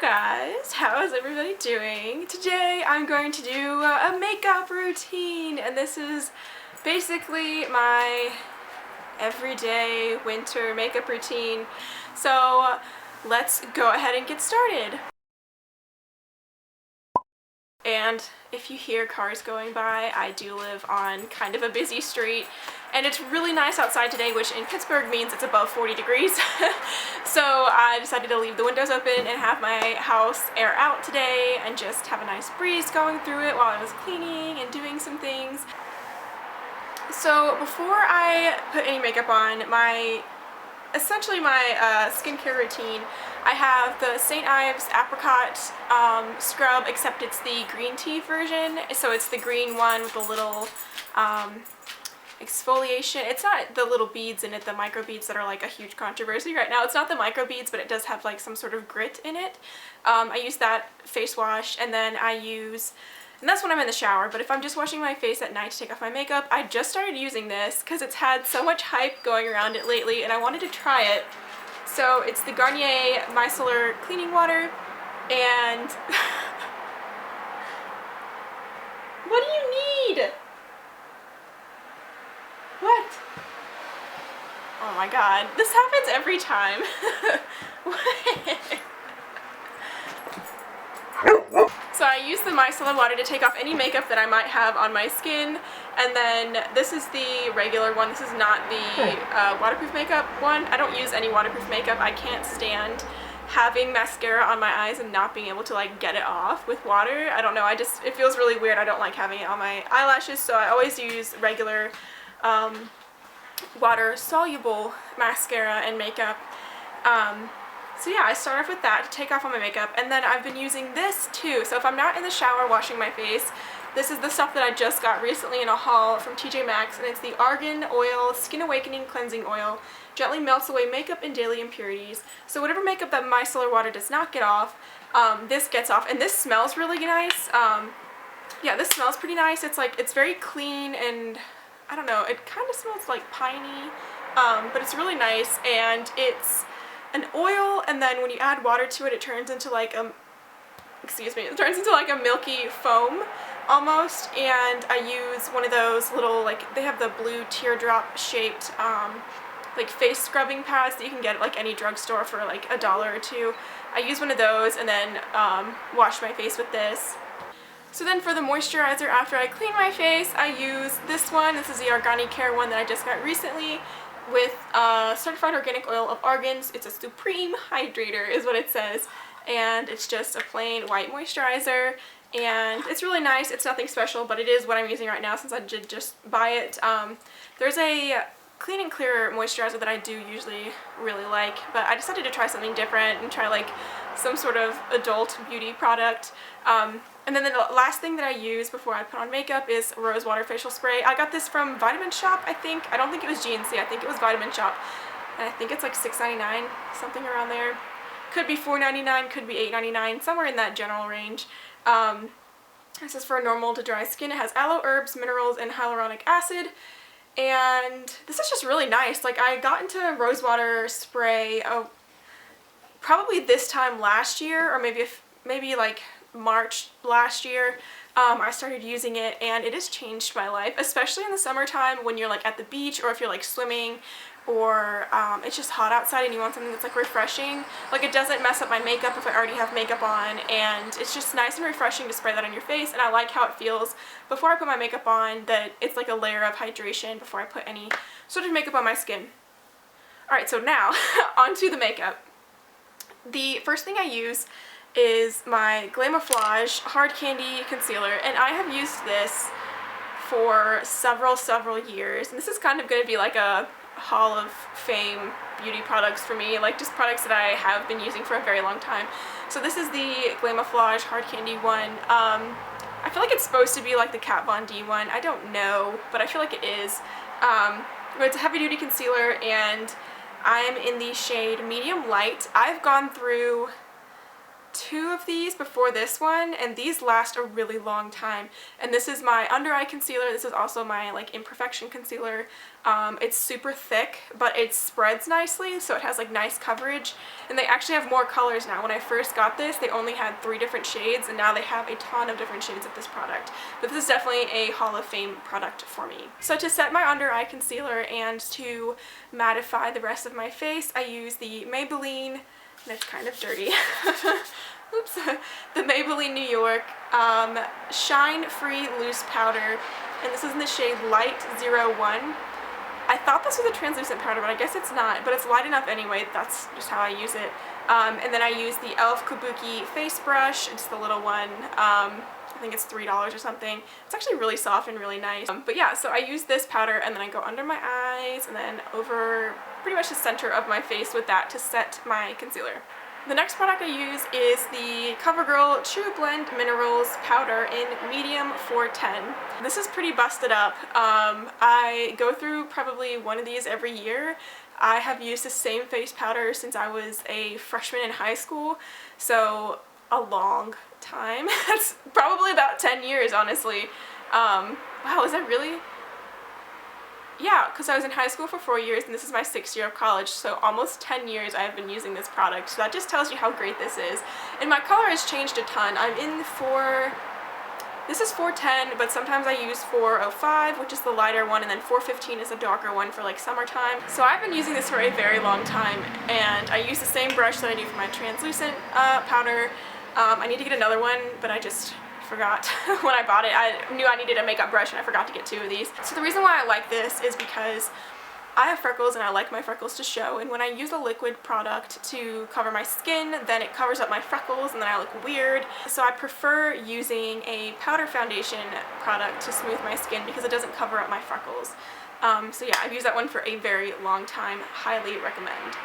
Guys, how is everybody doing? Today I'm going to do a makeup routine, and this is basically my everyday winter makeup routine. So let's go ahead and get started. And if you hear cars going by, I do live on kind of a busy street, and it's really nice outside today, which in Pittsburgh means it's above 40 degrees. So I decided to leave the windows open and have my house air out today and just have a nice breeze going through it while I was cleaning and doing some things. So before I put any makeup on, essentially my skincare routine, I have the St. Ives apricot scrub, except it's the green tea version. So it's the green one with the little exfoliation. It's not the little beads in it, the micro beads that are like a huge controversy right now. It's not the micro beads, but it does have like some sort of grit in it. I use that face wash, and then and that's when I'm in the shower, but if I'm just washing my face at night to take off my makeup, I just started using this because it's had so much hype going around it lately and I wanted to try it. So it's the Garnier Micellar Cleaning Water, and what do you need? What? Oh my god, this happens every time. So I use the micellar water to take off any makeup that I might have on my skin, and then this is the regular one. This is not the waterproof makeup one. I don't use any waterproof makeup. I can't stand having mascara on my eyes and not being able to like get it off with water. I don't know, it feels really weird. I don't like having it on my eyelashes, so I always use regular water soluble mascara and makeup. So yeah, I start off with that to take off all my makeup, and then I've been using this too. So if I'm not in the shower washing my face, this is the stuff that I just got recently in a haul from TJ Maxx, and it's the Argan Oil Skin Awakening Cleansing Oil. Gently melts away makeup and daily impurities. So whatever makeup that micellar water does not get off, this gets off, and this smells really nice. Yeah, this smells pretty nice. It's very clean, and I don't know, it kind of smells like piney, but it's really nice, and it's an oil, and then when you add water to it, it turns into like a milky foam almost. And I use one of those little, like, they have the blue teardrop shaped like face scrubbing pads that you can get at like any drugstore for like $1 or $2. I use one of those and then wash my face with this. So then for the moisturizer after I clean my face, I use this one. This is the Organic Care one that I just got recently, with certified organic oil of argans. It's a supreme hydrator is what it says, and it's just a plain white moisturizer, and it's really nice. It's nothing special, but it is what I'm using right now since I did just buy it. There's a Clean and Clear moisturizer that I do usually really like, but I decided to try something different and try like some sort of adult beauty product. And then the last thing that I use before I put on makeup is Rose Water Facial Spray. I got this from Vitamin Shop, I think. I don't think it was GNC, I think it was Vitamin Shop. And I think it's like $6.99, something around there. Could be $4.99, could be $8.99, somewhere in that general range. This is for normal to dry skin. It has aloe, herbs, minerals, and hyaluronic acid. And this is just really nice. Like, I got into Rose Water Spray probably this time last year, or maybe like March last year. I started using it, and it has changed my life, especially in the summertime when you're like at the beach, or if you're like swimming, or it's just hot outside and you want something that's like refreshing. Like, it doesn't mess up my makeup if I already have makeup on, and it's just nice and refreshing to spray that on your face, and I like how it feels before I put my makeup on, that it's like a layer of hydration before I put any sort of makeup on my skin. Alright, so now onto the makeup. The first thing I use is my Glamouflage Hard Candy Concealer, and I have used this for several years, and this is kind of going to be like a Hall of Fame beauty products for me, like just products that I have been using for a very long time. So this is the Glamouflage Hard Candy one. I feel like it's supposed to be like the Kat Von D one. I don't know, but I feel like it is. But it's a heavy duty concealer, and I'm in the shade Medium Light. I've gone through 2 of these before this one, and these last a really long time. And this is my under eye concealer. This is also my like imperfection concealer. It's super thick, but it spreads nicely, so it has like nice coverage. And they actually have more colors now. When I first got this, they only had 3 different shades, and now they have a ton of different shades of this product. But this is definitely a Hall of Fame product for me. So to set my under eye concealer and to mattify the rest of my face, I use the Maybelline, and it's kind of dirty, oops, the Maybelline New York Shine Free Loose Powder, and this is in the shade Light 01. I thought this was a translucent powder, but I guess it's not, but it's light enough anyway. That's just how I use it. And then I use the e.l.f. Kabuki face brush. It's the little one. I think it's $3 or something. It's actually really soft and really nice. But yeah, so I use this powder, and then I go under my eyes and then over pretty much the center of my face with that to set my concealer. The next product I use is the CoverGirl True Blend Minerals Powder in Medium 410. This is pretty busted up. I go through probably one of these every year. I have used the same face powder since I was a freshman in high school, so a long time. That's probably about 10 years, honestly. Wow, is that really? Yeah, because I was in high school for 4 years, and this is my 6th year of college, so almost 10 years I have been using this product, so that just tells you how great this is. And my color has changed a ton. I'm in this is 410, but sometimes I use 405, which is the lighter one, and then 415 is a darker one for like summertime. So I've been using this for a very long time, and I use the same brush that I do for my translucent powder. I need to get another one, but I just forgot when I bought it. I knew I needed a makeup brush, and I forgot to get 2 of these. So the reason why I like this is because I have freckles, and I like my freckles to show, and when I use a liquid product to cover my skin, then it covers up my freckles and then I look weird. So I prefer using a powder foundation product to smooth my skin because it doesn't cover up my freckles. So yeah, I've used that one for a very long time. Highly recommend.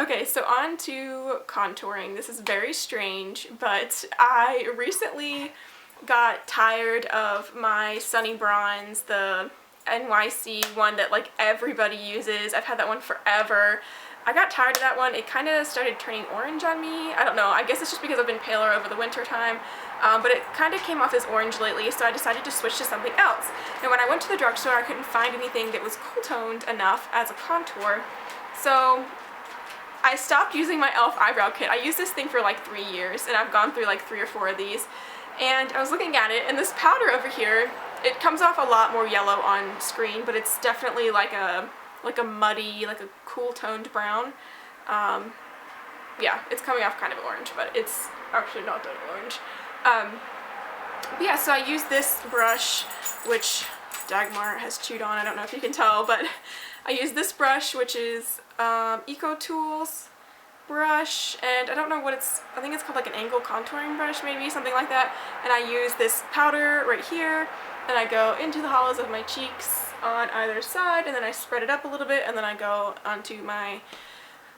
Okay, so on to contouring. This is very strange, but I recently got tired of my Sunny Bronze, the NYC one that like everybody uses. I've had that one forever. I got tired of that one. It kind of started turning orange on me. I don't know. I guess it's just because I've been paler over the winter time. But it kind of came off as orange lately, so I decided to switch to something else. And when I went to the drugstore, I couldn't find anything that was cool toned enough as a contour. So I stopped using my e.l.f. eyebrow kit. I used this thing for like 3 years, and I've gone through like 3 or 4 of these. And I was looking at it, and this powder over here, it comes off a lot more yellow on screen, but it's definitely like a muddy, like a cool toned brown. Yeah, it's coming off kind of orange, but it's actually not that orange. But yeah, so I use this brush, which Dagmar has chewed on. I don't know if you can tell, but I use this brush, which is Eco Tools brush, and I don't know what it's, I think it's called like an angle contouring brush, maybe, something like that. And I use this powder right here, and I go into the hollows of my cheeks on either side, and then I spread it up a little bit, and then I go onto my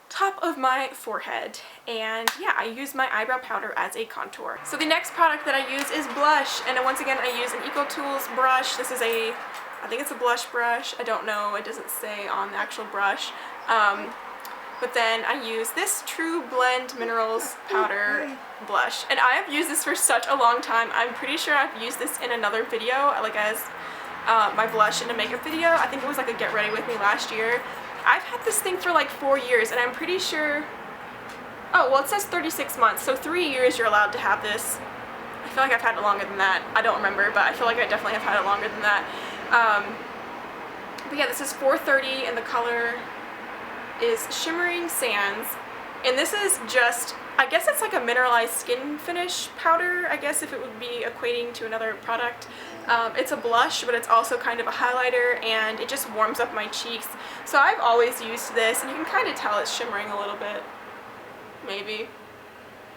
top of my forehead. And yeah, I use my eyebrow powder as a contour. So the next product that I use is blush, and once again I use an Eco Tools brush. This is a, I think it's a blush brush. I don't know, it doesn't say on the actual brush. But then I use this True Blend Minerals Powder blush. And I have used this for such a long time. I'm pretty sure I've used this in another video, like as my blush in a makeup video. I think it was like a Get Ready With Me last year. I've had this thing for like 4 years, and I'm pretty sure, oh, well, it says 36 months, so 3 years you're allowed to have this. I feel like I've had it longer than that. I don't remember, but I feel like I definitely have had it longer than that. But yeah, this is 430, and the color is Shimmering Sands, and this is just, I guess it's like a mineralized skin finish powder, I guess, if it would be equating to another product. It's a blush, but it's also kind of a highlighter, and it just warms up my cheeks. So I've always used this, and you can kind of tell it's shimmering a little bit, maybe.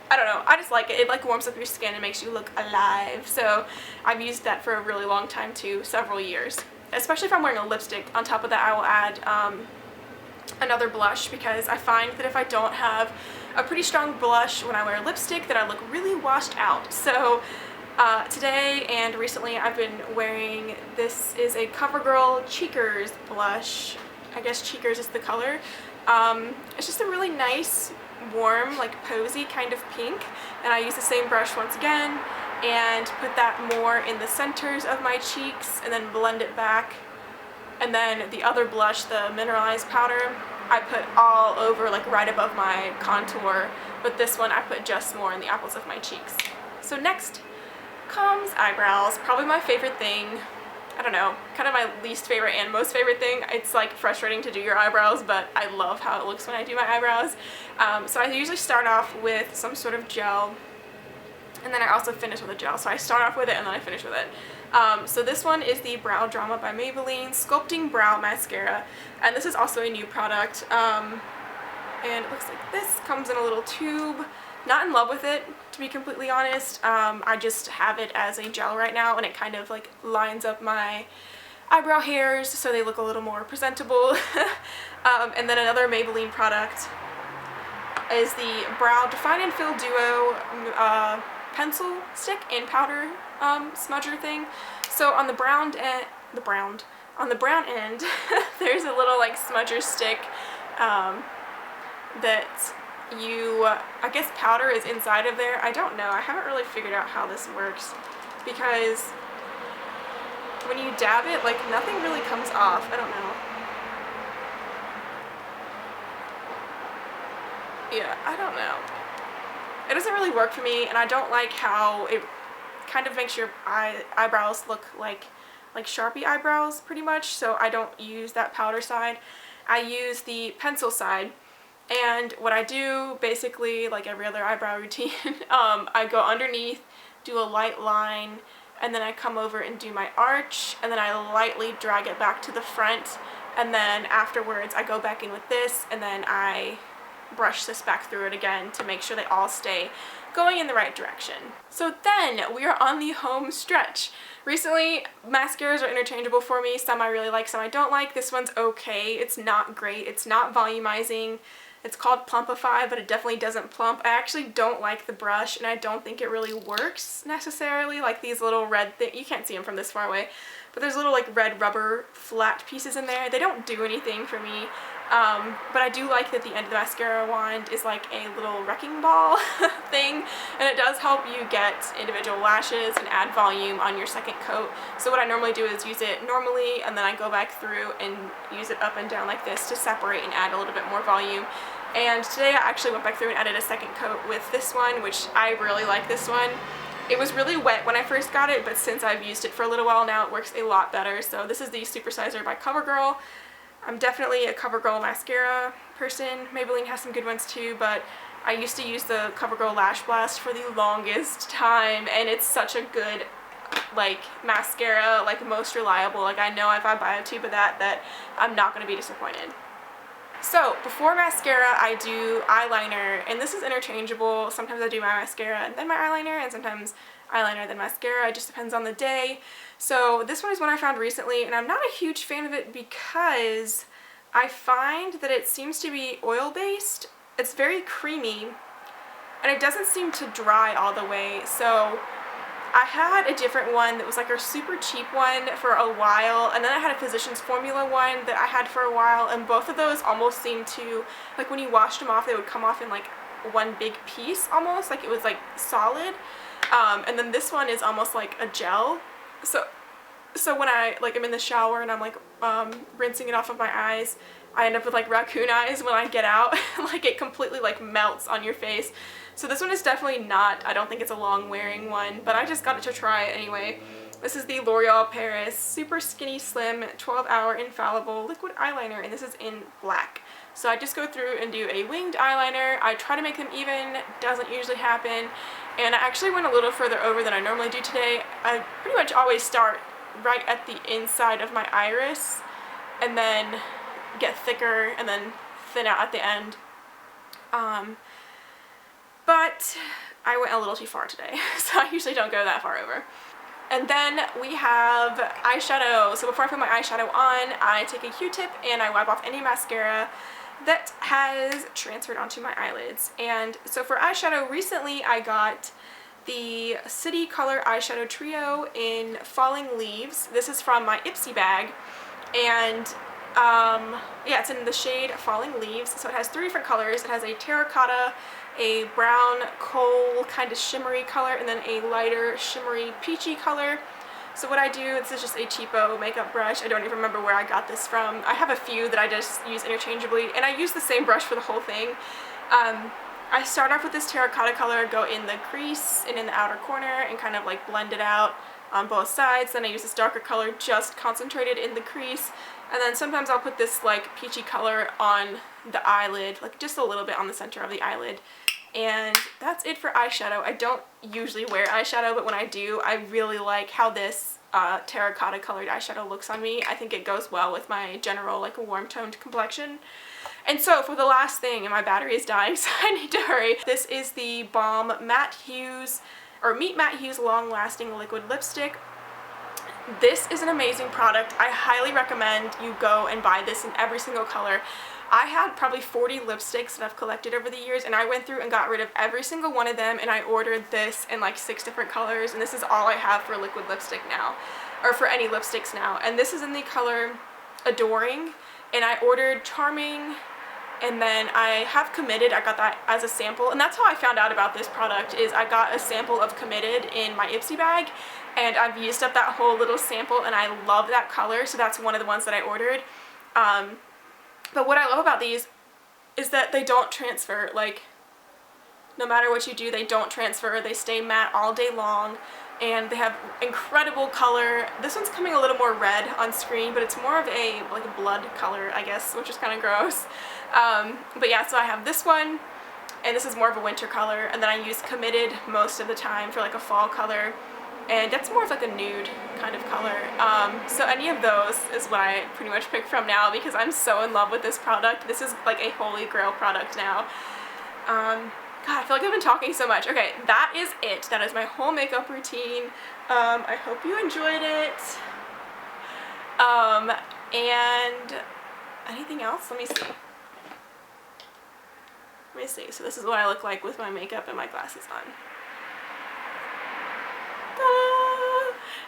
I don't know, I just like it. It like warms up your skin and makes you look alive. So I've used that for a really long time too, several years. Especially if I'm wearing a lipstick. On top of that, I will add another blush, because I find that if I don't have a pretty strong blush when I wear lipstick, that I look really washed out. So today and recently I've been wearing, this is a CoverGirl Cheekers blush. I guess Cheekers is the color. It's just a really nice warm, like posy kind of pink, and I use the same brush once again and put that more in the centers of my cheeks and then blend it back. And then the other blush, the mineralized powder, I put all over, like right above my contour, but this one I put just more in the apples of my cheeks. So next comes eyebrows, probably my favorite thing. I don't know, kind of my least favorite and most favorite thing. It's like frustrating to do your eyebrows, but I love how it looks when I do my eyebrows. So I usually start off with some sort of gel, and then I also finish with a gel. So I start off with it and then I finish with it. So this one is the Brow Drama by Maybelline Sculpting Brow Mascara, and this is also a new product. And it looks like this, comes in a little tube. Not in love with it, to be completely honest. I just have it as a gel right now, and it kind of like lines up my eyebrow hairs so they look a little more presentable. And then another Maybelline product is the Brow Define and Fill Duo pencil stick and powder smudger thing. So on the brown end, there's a little like smudger stick that I guess powder is inside of there. I don't know. I haven't really figured out how this works, because when you dab it, like nothing really comes off. I don't know. Yeah, I don't know. It doesn't really work for me, and I don't like how it kind of makes your eyebrows look like Sharpie eyebrows pretty much, so I don't use that powder side. I use the pencil side. And what I do, basically, like every other eyebrow routine, I go underneath, do a light line, and then I come over and do my arch, and then I lightly drag it back to the front, and then afterwards I go back in with this, and then I brush this back through it again to make sure they all stay going in the right direction. So then we are on the home stretch. Recently, mascaras are interchangeable for me. Some I really like, some I don't like. This one's okay. It's not great. It's not volumizing. It's called Plumpify, but it definitely doesn't plump. I actually don't like the brush, and I don't think it really works necessarily. Like these little red things, you can't see them from this far away, but there's little like red rubber flat pieces in there. They don't do anything for me, but I do like that the end of the mascara wand is like a little wrecking ball thing, and it does help you get individual lashes and add volume on your second coat. So what I normally do is use it normally, and then I go back through and use it up and down like this to separate and add a little bit more volume. And today I actually went back through and added a second coat with this one, which I really like this one. It was really wet when I first got it, but since I've used it for a little while now, it works a lot better. So this is the Supersizer by CoverGirl. I'm definitely a CoverGirl mascara person. Maybelline has some good ones too, but I used to use the CoverGirl Lash Blast for the longest time, and it's such a good like mascara, like most reliable. Like I know if I buy a tube of that I'm not going to be disappointed. So before mascara I do eyeliner, and this is interchangeable. Sometimes I do my mascara and then my eyeliner, and sometimes eyeliner then mascara. It just depends on the day. So this one is one I found recently, and I'm not a huge fan of it because I find that it seems to be oil based. It's very creamy, and it doesn't seem to dry all the way. So I had a different one that was like a super cheap one for a while, and then I had a Physicians Formula one that I had for a while, and both of those almost seemed to, like when you washed them off, they would come off in like one big piece almost, like it was like solid. And then this one is almost like a gel. So when I like am in the shower and I'm like rinsing it off of my eyes, I end up with like raccoon eyes when I get out. Like it completely like melts on your face. So this one is definitely not, I don't think it's a long wearing one, but I just got it to try it anyway. This is the L'Oreal Paris Super Skinny Slim 12-Hour Infallible Liquid Eyeliner, and this is in black. So I just go through and do a winged eyeliner. I try to make them even, doesn't usually happen. And I actually went a little further over than I normally do today. I pretty much always start right at the inside of my iris and then get thicker and then thin out at the end. But I went a little too far today, so I usually don't go that far over. And then we have eyeshadow. So before I put my eyeshadow on, I take a Q-tip and I wipe off any mascara that has transferred onto my eyelids. And so for eyeshadow, recently I got the City Color Eyeshadow Trio in Falling Leaves. This is from my Ipsy bag, and Yeah, it's in the shade Falling Leaves. So it has 3 different colors. It has a terracotta, a brown coal kind of shimmery color, and then a lighter shimmery peachy color. So what I do, this is just a cheapo makeup brush. I don't even remember where I got this from. I have a few that I just use interchangeably, and I use the same brush for the whole thing. I start off with this terracotta color, go in the crease and in the outer corner, and kind of like blend it out on both sides. Then I use this darker color just concentrated in the crease, and then sometimes I'll put this like peachy color on the eyelid, like just a little bit on the center of the eyelid. And that's it for eyeshadow. I don't usually wear eyeshadow, but when I do, I really like how this terracotta colored eyeshadow looks on me. I think it goes well with my general like warm toned complexion. And so for the last thing, and my battery is dying, so I need to hurry. This is the Balm Matte Hues, or Meet Matte Hues Long Lasting Liquid Lipstick. This is an amazing product. I highly recommend you go and buy this in every single color. I had probably 40 lipsticks that I've collected over the years, and I went through and got rid of every single one of them, and I ordered this in like 6 different colors, and this is all I have for liquid lipstick now, or for any lipsticks now. And this is in the color Adoring, and I ordered Charming, and then I have Committed. I got that as a sample, and that's how I found out about this product, is I got a sample of Committed in my Ipsy bag, and I've used up that whole little sample, and I love that color, so that's one of the ones that I ordered. But what I love about these is that they don't transfer. Like, no matter what you do, they don't transfer. They stay matte all day long, and they have incredible color. This one's coming a little more red on screen, but it's more of a like a blood color, I guess, which is kind of gross. But yeah, so I have this one, and this is more of a winter color, and then I use Committed most of the time for like a fall color, and that's more of like a nude kind of color. So any of those is what I pretty much pick from now, because I'm so in love with this product. This is like a holy grail product now. God, I feel like I've been talking so much. Okay, that is it. That is my whole makeup routine. I hope you enjoyed it. And anything else? Let me see. So this is what I look like with my makeup and my glasses on.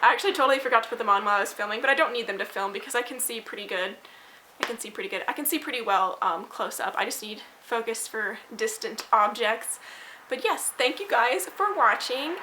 I actually totally forgot to put them on while I was filming, but I don't need them to film because I can see pretty good. I can see pretty well close up. I just need focus for distant objects. But yes, thank you guys for watching.